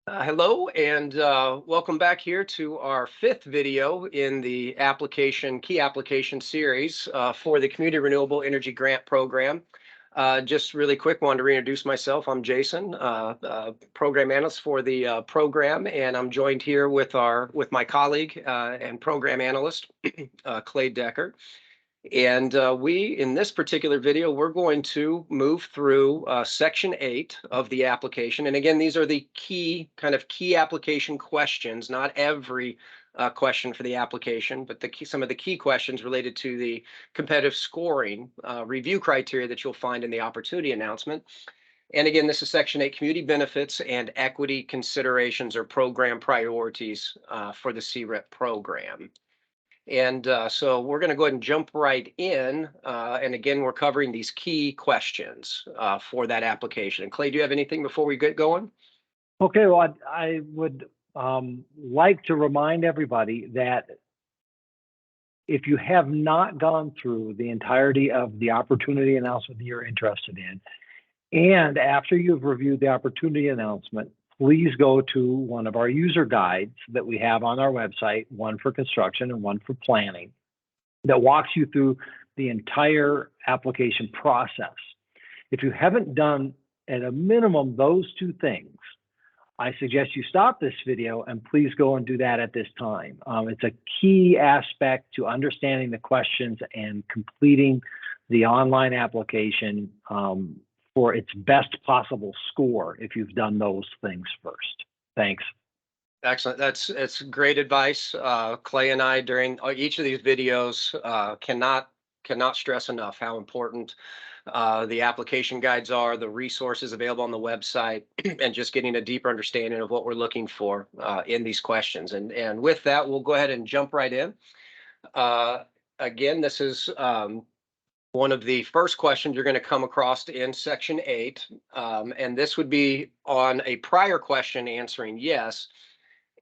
Hello and welcome back here to our fifth video in the key application series for the Community Renewable Energy Grant Program. Just really quick, wanted to reintroduce myself. I'm Jason, program analyst for the program, and I'm joined here with my colleague and program analyst, Clay Decker. And in this particular video, we're going to move through section 8 of the application. And again, these are the key application questions, not every question for the application, but some of the key questions related to the competitive scoring review criteria that you'll find in the opportunity announcement. And again, this is section 8, community benefits and equity considerations or program priorities for the CREP program. And so we're going to go ahead and jump right in. And again, we're covering these key questions for that application. And Clay, do you have anything before we get going? Okay, well, I would like to remind everybody that if you have not gone through the entirety of the opportunity announcement that you're interested in, and after you've reviewed the opportunity announcement, please go to one of our user guides that we have on our website, one for construction and one for planning, that walks you through the entire application process. If you haven't done at a minimum those two things, I suggest you stop this video and please go and do that at this time. It's a key aspect to understanding the questions and completing the online application for its best possible score if you've done those things first. Thanks. Excellent. That's great advice. Clay and I, during each of these videos, cannot stress enough how important the application guides are, the resources available on the website, and just getting a deeper understanding of what we're looking for in these questions. And with that, we'll go ahead and jump right in. Again, this is one of the first questions you're going to come across in section 8. And this would be on a prior question answering yes.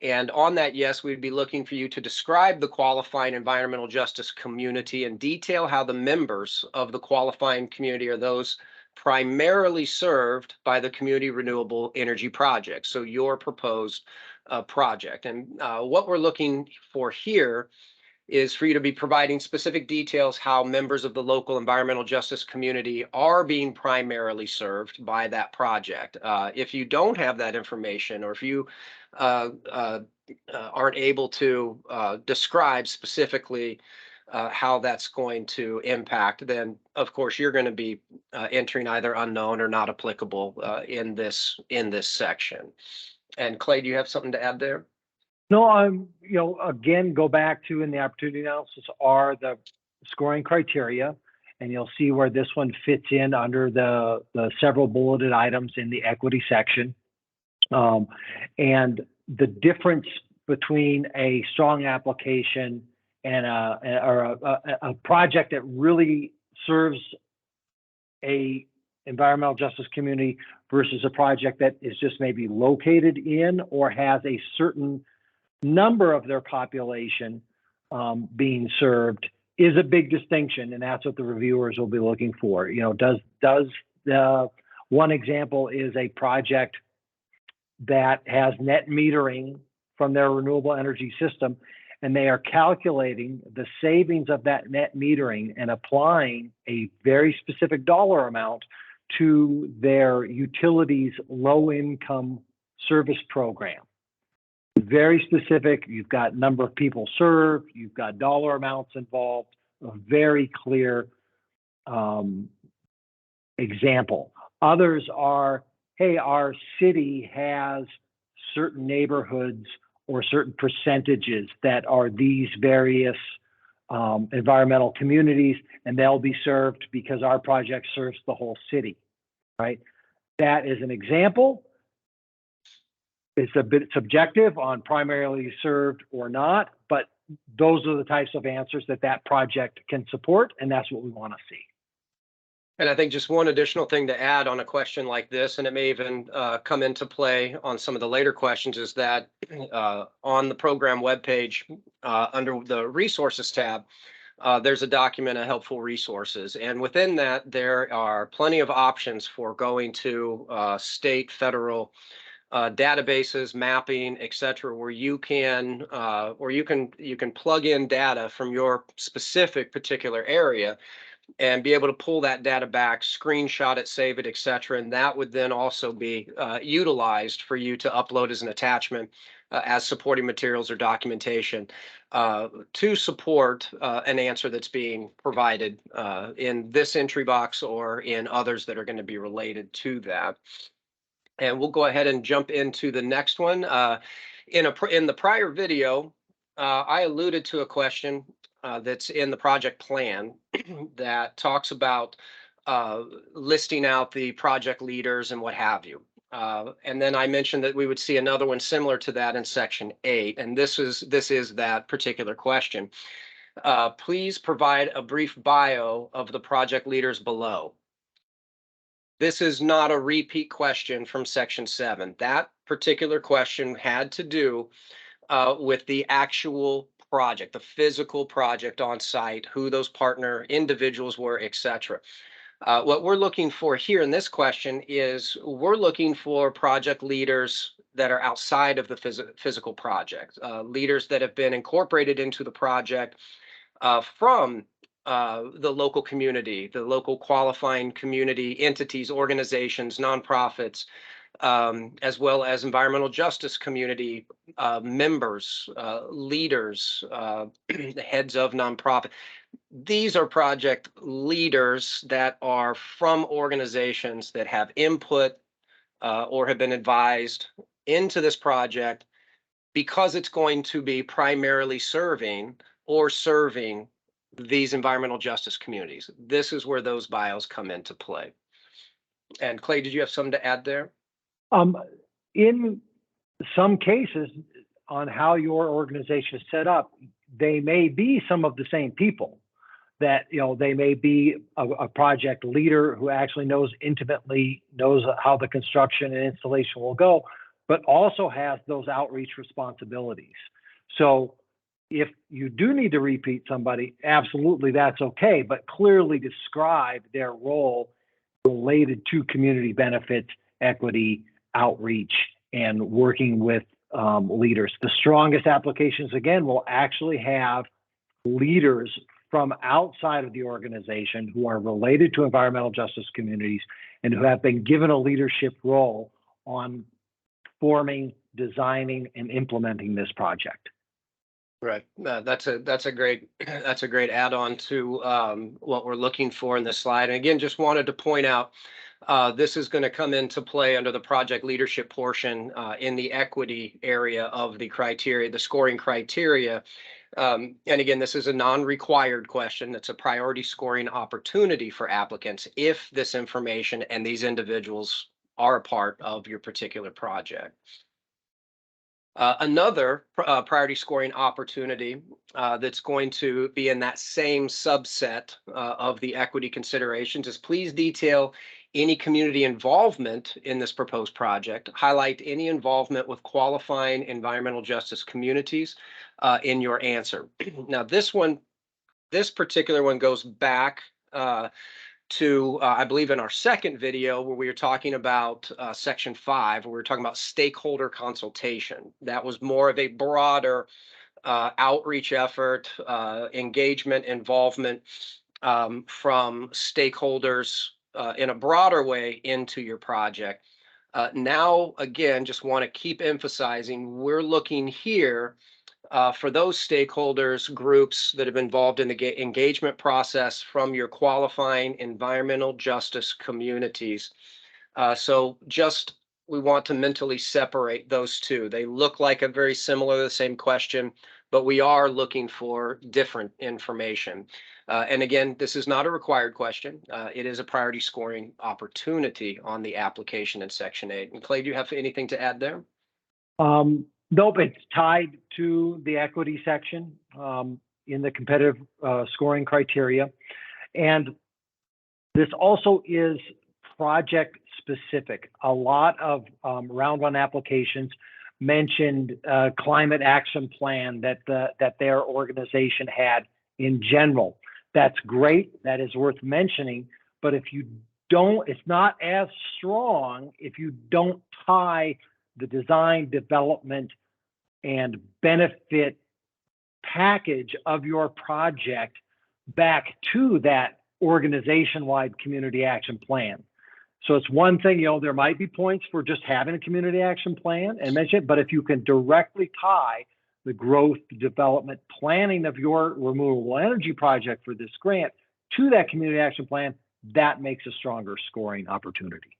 And on that yes, we'd be looking for you to describe the qualifying environmental justice community and detail how the members of the qualifying community are those primarily served by the Community Renewable Energy Project, so your proposed project. And what we're looking for here is for you to be providing specific details how members of the local environmental justice community are being primarily served by that project. If you don't have that information, or if you aren't able to describe specifically how that's going to impact, then of course you're going to be entering either unknown or not applicable in this section. And Clay, do you have something to add there? No, again, go back to in the opportunity analysis are the scoring criteria, and you'll see where this one fits in under the several bulleted items in the equity section. And the difference between a strong application and a project that really serves a environmental justice community versus a project that is just maybe located in or has a certain number of their population being served is a big distinction, and that's what the reviewers will be looking for. Does the one example is a project that has net metering from their renewable energy system, and they are calculating the savings of that net metering and applying a very specific dollar amount to their utilities low-income service program. Very specific. You've got number of people served, you've got dollar amounts involved, a very clear example. Others are, hey, our city has certain neighborhoods or certain percentages that are these various environmental communities, and they'll be served because our project serves the whole city, right? That is an example. It's a bit subjective on primarily served or not, but those are the types of answers that project can support, and that's what we want to see. And I think just one additional thing to add on a question like this, and it may even come into play on some of the later questions, is that on the program webpage, under the resources tab, there's a document of helpful resources. And within that, there are plenty of options for going to state, federal, databases, mapping, et cetera, where you can plug in data from your specific particular area and be able to pull that data back, screenshot it, save it, et cetera. And that would then also be utilized for you to upload as an attachment as supporting materials or documentation to support an answer that's being provided in this entry box or in others that are going to be related to that. And we'll go ahead and jump into the next one. In the prior video, I alluded to a question that's in the project plan that talks about listing out the project leaders and what have you. And then I mentioned that we would see another one similar to that in section 8, and this is that particular question. Please provide a brief bio of the project leaders below. This is not a repeat question from section 7. That particular question had to do with the actual project, the physical project on site, who those partner individuals were, etc. What we're looking for here in this question is we're looking for project leaders that are outside of the physical project, leaders that have been incorporated into the project from the local community, the local qualifying community entities, organizations, nonprofits, as well as environmental justice community members, leaders, heads of nonprofit. These are project leaders that are from organizations that have input or have been advised into this project because it's going to be primarily serving these environmental justice communities. This is where those bios come into play. And Clay, did you have something to add there? In some cases, on how your organization is set up, they may be some of the same people. That, you know, they may be a project leader who actually knows how the construction and installation will go, but also has those outreach responsibilities. So if you do need to repeat somebody, absolutely, that's okay, but clearly describe their role related to community benefits, equity, outreach, and working with leaders. The strongest applications, again, will actually have leaders from outside of the organization who are related to environmental justice communities and who have been given a leadership role on forming, designing, and implementing this project. Right. That's a great add-on to what we're looking for in this slide. And again, just wanted to point out this is going to come into play under the project leadership portion in the equity area of the criteria, the scoring criteria. And again, this is a non-required question. It's a priority scoring opportunity for applicants if this information and these individuals are a part of your particular project. Another priority scoring opportunity that's going to be in that same subset of the equity considerations is please detail any community involvement in this proposed project, highlight any involvement with qualifying environmental justice communities in your answer. Now, this particular one goes back to, I believe, in our second video where we were talking about section 5, where we were talking about stakeholder consultation. That was more of a broader outreach effort, engagement, involvement from stakeholders in a broader way into your project. Now, again, just want to keep emphasizing, we're looking here for those stakeholders, groups that have been involved in the engagement process from your qualifying environmental justice communities. So just we want to mentally separate those two. They look like a very similar, the same question, but we are looking for different information. And again, this is not a required question. It is a priority scoring opportunity on the application in section 8. And Clay, do you have anything to add there? Nope, it's tied to the equity section in the competitive scoring criteria. And this also is project specific. A lot of round one applications mentioned climate action plan that their organization had in general. That's great. That is worth mentioning. But if you don't, it's not as strong if you don't tie the design, development, and benefit package of your project back to that organization-wide community action plan. So it's one thing, there might be points for just having a community action plan and mention it, but if you can directly tie the growth, development, planning of your renewable energy project for this grant to that community action plan, that makes a stronger scoring opportunity.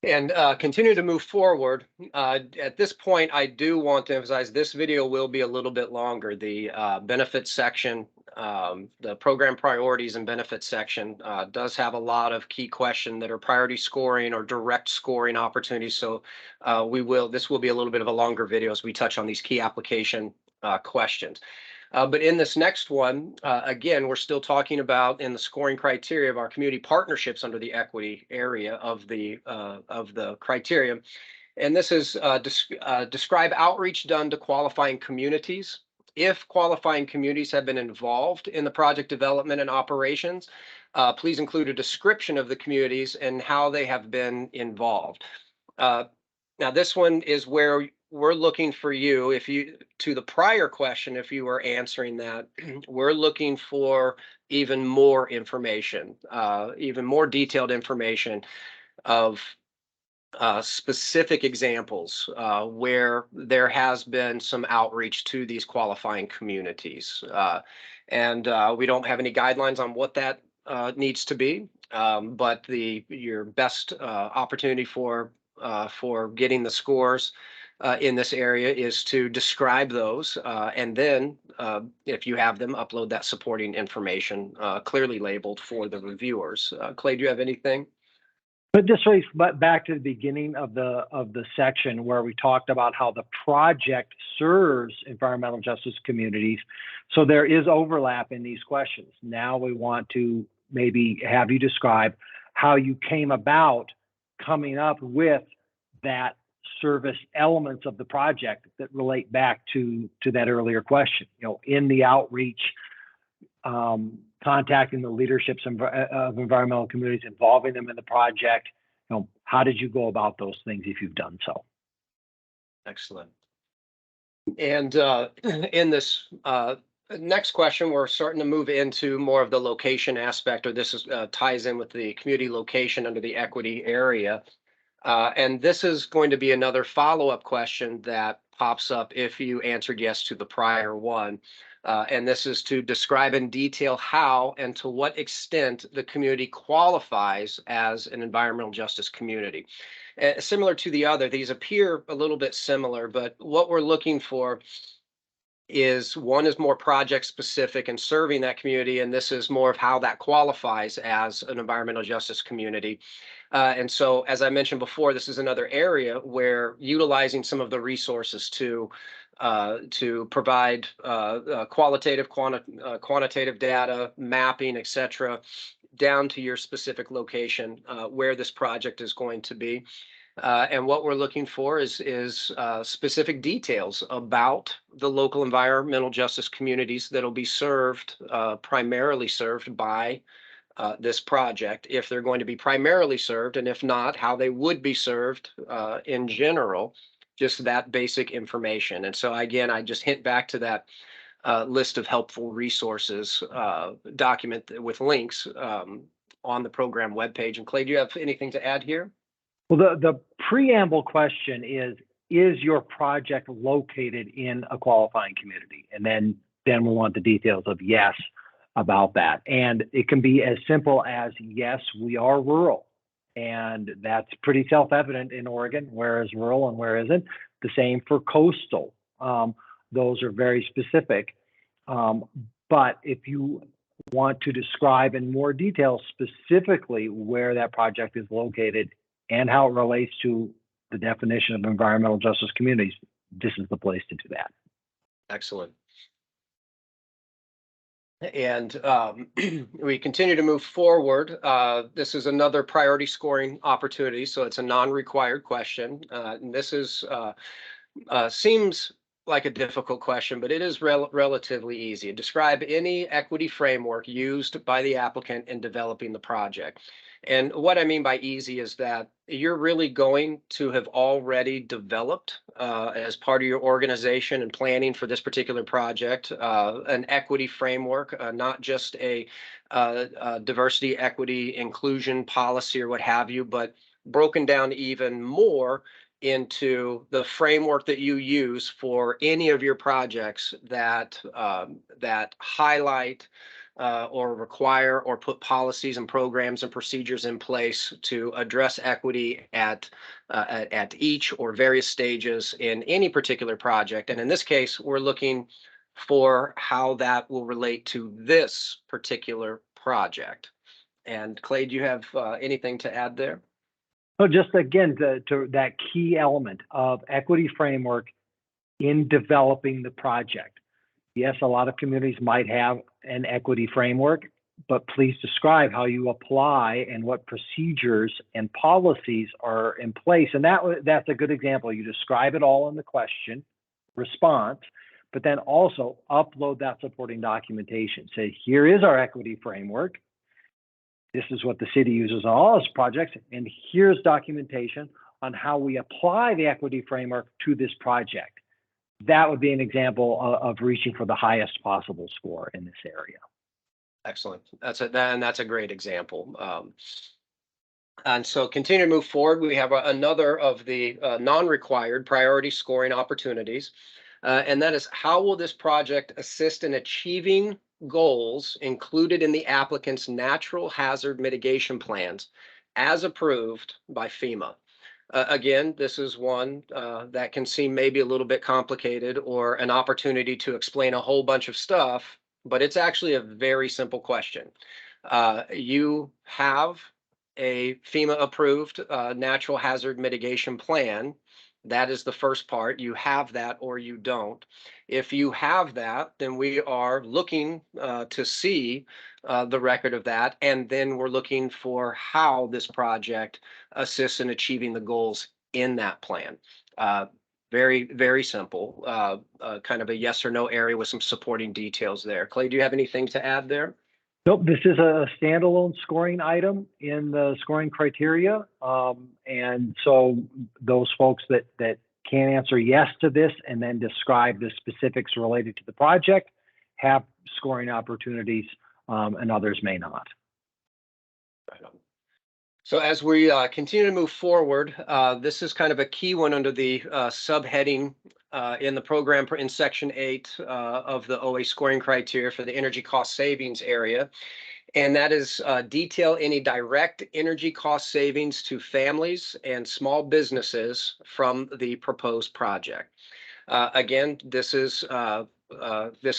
And continue to move forward. At this point, I do want to emphasize this video will be a little bit longer. The benefits section, the program priorities and benefits section does have a lot of key questions that are priority scoring or direct scoring opportunities. So this will be a little bit of a longer video as we touch on these key application questions. But in this next one, again, we're still talking about in the scoring criteria of our community partnerships under the equity area of the criteria. And this is describe outreach done to qualifying communities. If qualifying communities have been involved in the project development and operations, please include a description of the communities and how they have been involved. Now, this one is where we're looking for you, to the prior question, if you were answering that, we're looking for even more information, even more detailed information of specific examples where there has been some outreach to these qualifying communities. And we don't have any guidelines on what that needs to be, but your best opportunity for getting the scores in this area is to describe those, and then if you have them, upload that supporting information clearly labeled for the reviewers. Clay, do you have anything? But this race, but back to the beginning of the section where we talked about how the project serves environmental justice communities. So there is overlap in these questions. Now we want to maybe have you describe how you came about coming up with that service elements of the project that relate back to that earlier question. In the outreach, contacting the leaderships of environmental communities, involving them in the project. How did you go about those things if you've done so? Excellent. And in this next question, we're starting to move into more of the location aspect, or this ties in with the community location under the equity area. And this is going to be another follow-up question that pops up if you answered yes to the prior one. And this is to describe in detail how and to what extent the community qualifies as an environmental justice community. Similar to the other, these appear a little bit similar, but what we're looking for is one is more project specific and serving that community, and this is more of how that qualifies as an environmental justice community. And so, as I mentioned before, this is another area where utilizing some of the resources to provide qualitative, quantitative data, mapping, etc., down to your specific location where this project is going to be. And what we're looking for is specific details about the local environmental justice communities that'll be served, primarily served by this project, if they're going to be primarily served, and if not, how they would be served in general, just that basic information. And so again, I just hint back to that list of helpful resources document with links on the program webpage. And Clay, do you have anything to add here? Well, the preamble question is your project located in a qualifying community? And then we want the details of yes about that. And it can be as simple as, yes, we are rural. And that's pretty self-evident in Oregon, where is rural and where isn't. The same for coastal. Those are very specific. But if you want to describe in more detail specifically where that project is located and how it relates to the definition of environmental justice communities, this is the place to do that. Excellent. And we continue to move forward. This is another priority scoring opportunity, so it's a non-required question. And this is seems like a difficult question, but it is relatively easy. Describe any equity framework used by the applicant in developing the project. And what I mean by easy is that you're really going to have already developed, as part of your organization and planning for this particular project, an equity framework, not just a diversity, equity, inclusion policy or what have you, but broken down even more into the framework that you use for any of your projects that that highlight, or require or put policies and programs and procedures in place to address equity at each or various stages in any particular project. And in this case, we're looking for how that will relate to this particular project. And Clay, do you have anything to add there? So just again, to that key element of equity framework in developing the project. Yes, a lot of communities might have an equity framework, but please describe how you apply and what procedures and policies are in place. And that's a good example. You describe it all in the question response, but then also upload that supporting documentation. Say, here is our equity framework. This is what the city uses on all its projects, and here's documentation on how we apply the equity framework to this project. That would be an example of reaching for the highest possible score in this area. Excellent. That's a great example. And so continue to move forward. We have another of the non-required priority scoring opportunities. And that is, how will this project assist in achieving goals included in the applicant's natural hazard mitigation plans as approved by FEMA? Again, this is one that can seem maybe a little bit complicated or an opportunity to explain a whole bunch of stuff, but it's actually a very simple question. You have a FEMA approved natural hazard mitigation plan. That is the first part. You have that or you don't. If you have that, then we are looking to see the record of that. And then we're looking for how this project assists in achieving the goals in that plan. Very, very simple, kind of a yes or no area with some supporting details there. Clay, do you have anything to add there? Nope, this is a standalone scoring item in the scoring criteria. And so those folks that can answer yes to this and then describe the specifics related to the project have scoring opportunities, and others may not. Right on. So as we continue to move forward, this is kind of a key one under the subheading in the program in Section 8 of the OA scoring criteria for the energy cost savings area. And that is detail any direct energy cost savings to families and small businesses from the proposed project. Again, this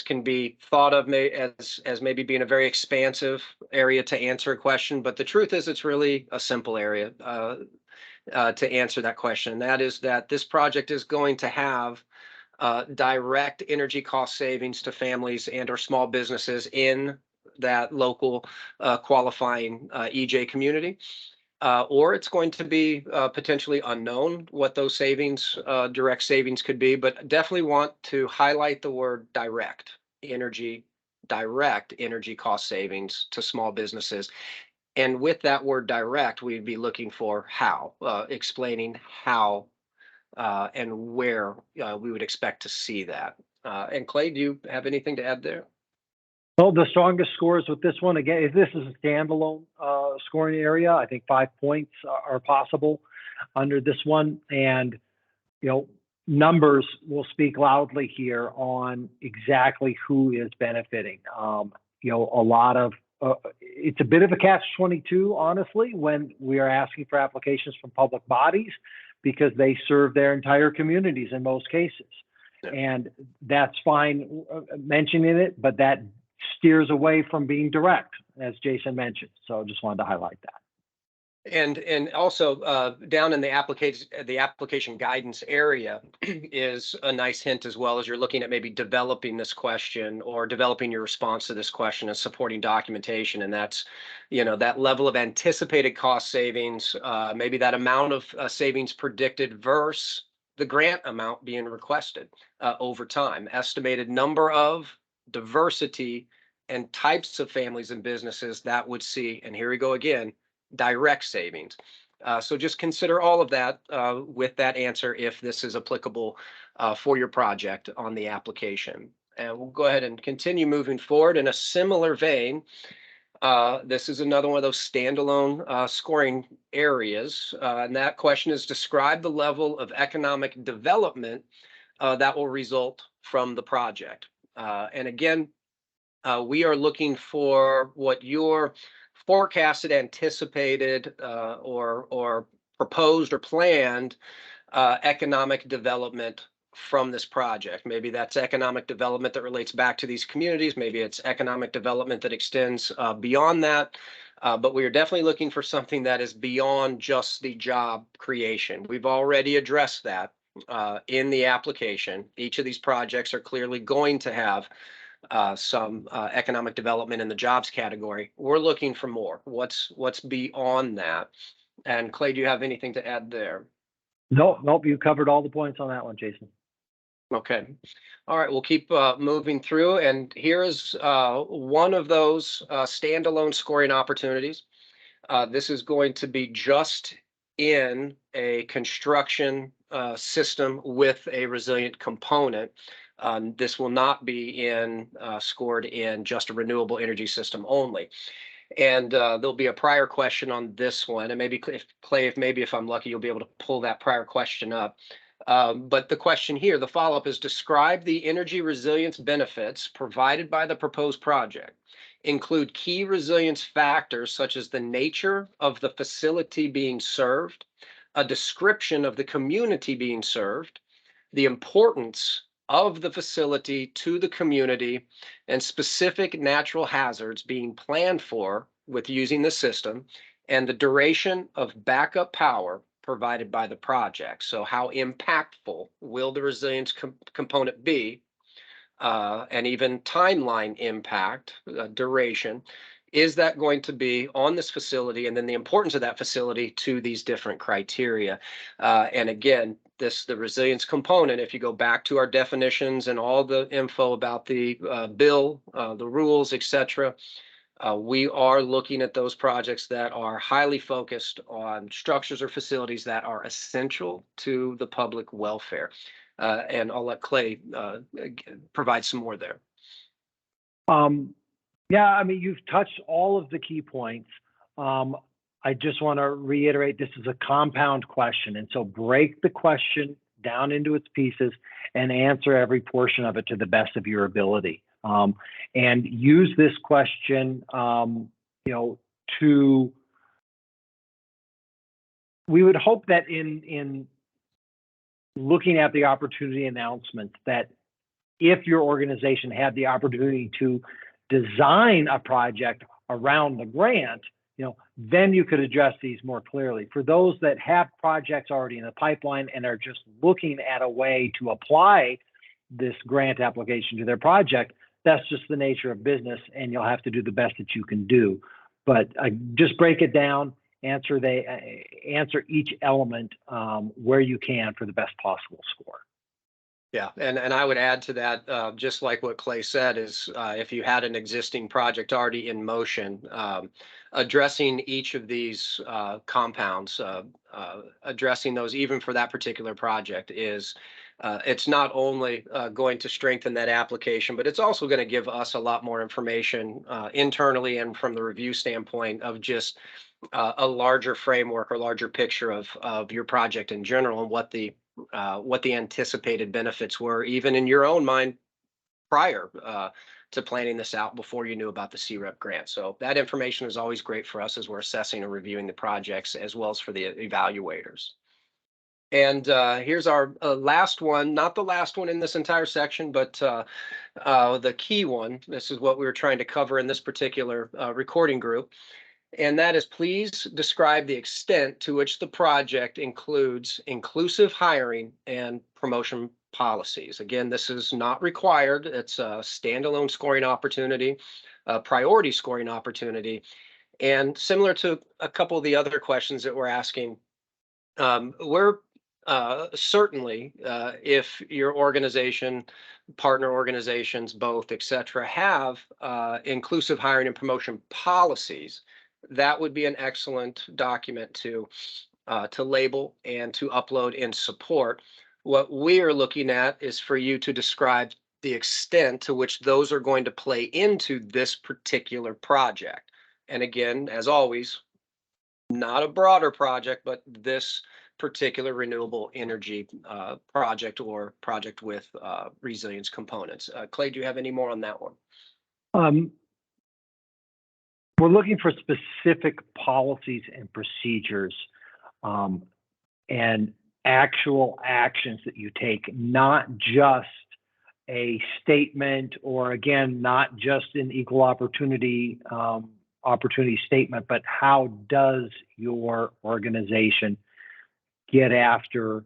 can be thought of as maybe being a very expansive area to answer a question, but the truth is it's really a simple area to answer that question. That is that this project is going to have direct energy cost savings to families and or small businesses in that local qualifying EJ community. Or it's going to be potentially unknown what those savings, direct savings could be, but definitely want to highlight the word direct energy cost savings to small businesses. And with that word direct, we'd be looking for how, explaining how and where we would expect to see that. And Clay, do you have anything to add there? Well, the strongest scores with this one, again, if this is a standalone scoring area, I think 5 points are possible under this one. And, numbers will speak loudly here on exactly who is benefiting. A lot of, it's a bit of a catch-22, honestly, when we are asking for applications from public bodies because they serve their entire communities in most cases. Yeah. And that's fine mentioning it, but that steers away from being direct, as Jason mentioned. So just wanted to highlight that. And also down in the application guidance area is a nice hint as well, as you're looking at maybe developing this question or developing your response to this question and supporting documentation. And that's, that level of anticipated cost savings, maybe that amount of savings predicted versus the grant amount being requested over time, estimated number of, diversity, and types of families and businesses that would see, and here we go again, direct savings. So just consider all of that with that answer if this is applicable for your project on the application. And we'll go ahead and continue moving forward in a similar vein. This is another one of those standalone scoring areas. And that question is, describe the level of economic development that will result from the project. And again, we are looking for what your forecasted, anticipated, or proposed or planned economic development from this project. Maybe that's economic development that relates back to these communities. Maybe it's economic development that extends beyond that. But we are definitely looking for something that is beyond just the job creation. We've already addressed that in the application. Each of these projects are clearly going to have some economic development in the jobs category. We're looking for more. What's beyond that? And Clay, do you have anything to add there? Nope. You covered all the points on that one, Jason. Okay. All right. We'll keep moving through. And here is one of those standalone scoring opportunities. This is going to be just in a construction system with a resilient component. This will not be scored in just a renewable energy system only. And there'll be a prior question on this one. And maybe if I'm lucky, you'll be able to pull that prior question up. But the question here, the follow-up is, describe the energy resilience benefits provided by the proposed project. Include key resilience factors such as the nature of the facility being served, a description of the community being served, the importance of the facility to the community, and specific natural hazards being planned for with using the system, and the duration of backup power provided by the project. So how impactful will the resilience component be, and even timeline impact, duration, is that going to be on this facility, and then the importance of that facility to these different criteria. And again, the resilience component, if you go back to our definitions and all the info about the bill, the rules, etc., we are looking at those projects that are highly focused on structures or facilities that are essential to the public welfare. And I'll let Clay provide some more there. Yeah, I mean, you've touched all of the key points. I just want to reiterate, this is a compound question. And so break the question down into its pieces and answer every portion of it to the best of your ability. And use this question, we would hope that in looking at the opportunity announcements, that if your organization had the opportunity to design a project around the grant, then you could address these more clearly. For those that have projects already in the pipeline and are just looking at a way to apply this grant application to their project, that's just the nature of business, and you'll have to do the best that you can do. But just break it down, answer each element where you can for the best possible score. Yeah, and I would add to that, just like what Clay said, is if you had an existing project already in motion, addressing each of these compounds, addressing those even for that particular project is, it's not only going to strengthen that application, but it's also going to give us a lot more information internally and from the review standpoint of just a larger framework or larger picture of your project in general, and what the anticipated benefits were, even in your own mind prior to planning this out before you knew about the CREP grant. So that information is always great for us as we're assessing and reviewing the projects, as well as for the evaluators. And here's our last one, not the last one in this entire section, but the key one. This is what we were trying to cover in this particular recording group. And that is, please describe the extent to which the project includes inclusive hiring and promotion policies. Again, this is not required. It's a standalone scoring opportunity, a priority scoring opportunity. And similar to a couple of the other questions that we're asking, we're certainly, if your organization, partner organizations, both, et cetera, have inclusive hiring and promotion policies, that would be an excellent document to label and to upload and support. What we are looking at is for you to describe the extent to which those are going to play into this particular project. And again, as always, not a broader project, but this particular renewable energy project or project with resilience components. Clay, do you have any more on that one? Um, we're looking for specific policies and procedures, and actual actions that you take, not just a statement, or again, not just an equal opportunity statement, but how does your organization get after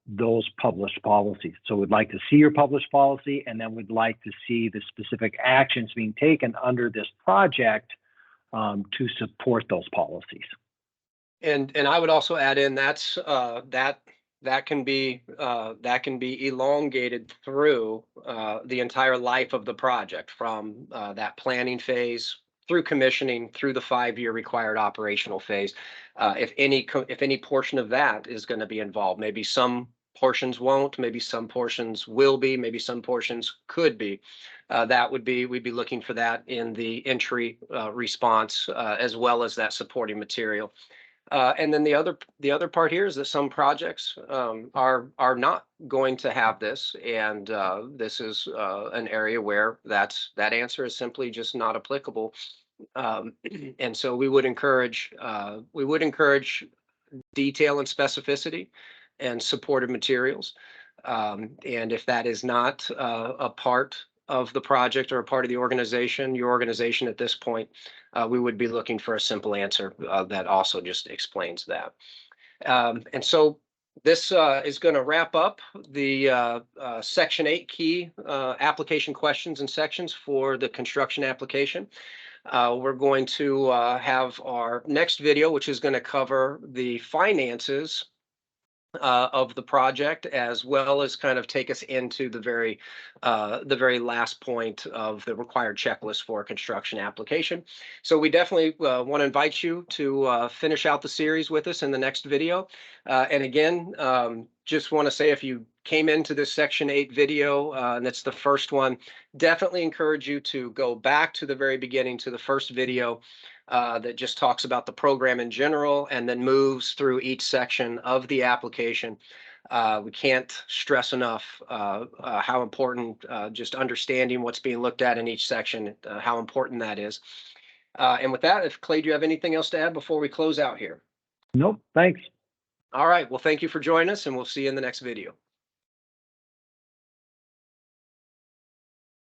those published policies? So we'd like to see your published policy, and then we'd like to see the specific actions being taken under this project to support those policies. And I would also add in that's that can be elongated through the entire life of the project, from that planning phase through commissioning through the 5-year required operational phase. If any portion of that is going to be involved, maybe some portions won't, maybe some portions will be, maybe some portions could be. We'd be looking for that in the entry response, as well as that supporting material. And then the other part here is that some projects are not going to have this, and this is an area where that answer is simply just not applicable. And so we would encourage detail and specificity and supportive materials. And if that is not a part of the project or a part of the organization, your organization at this point, we would be looking for a simple answer that also just explains that. And so this is going to wrap up the Section 8 key application questions and sections for the construction application. We're going to have our next video, which is going to cover the finances of the project, as well as kind of take us into the very last point of the required checklist for a construction application. So we definitely want to invite you to finish out the series with us in the next video. And again, just want to say, if you came into this Section 8 video and it's the first one, definitely encourage you to go back to the very beginning, to the first video that just talks about the program in general and then moves through each section of the application. We can't stress enough how important just understanding what's being looked at in each section, how important that is. And with that, if Clay, do you have anything else to add before we close out here? Nope, thanks. All right. Well, thank you for joining us, and we'll see you in the next video.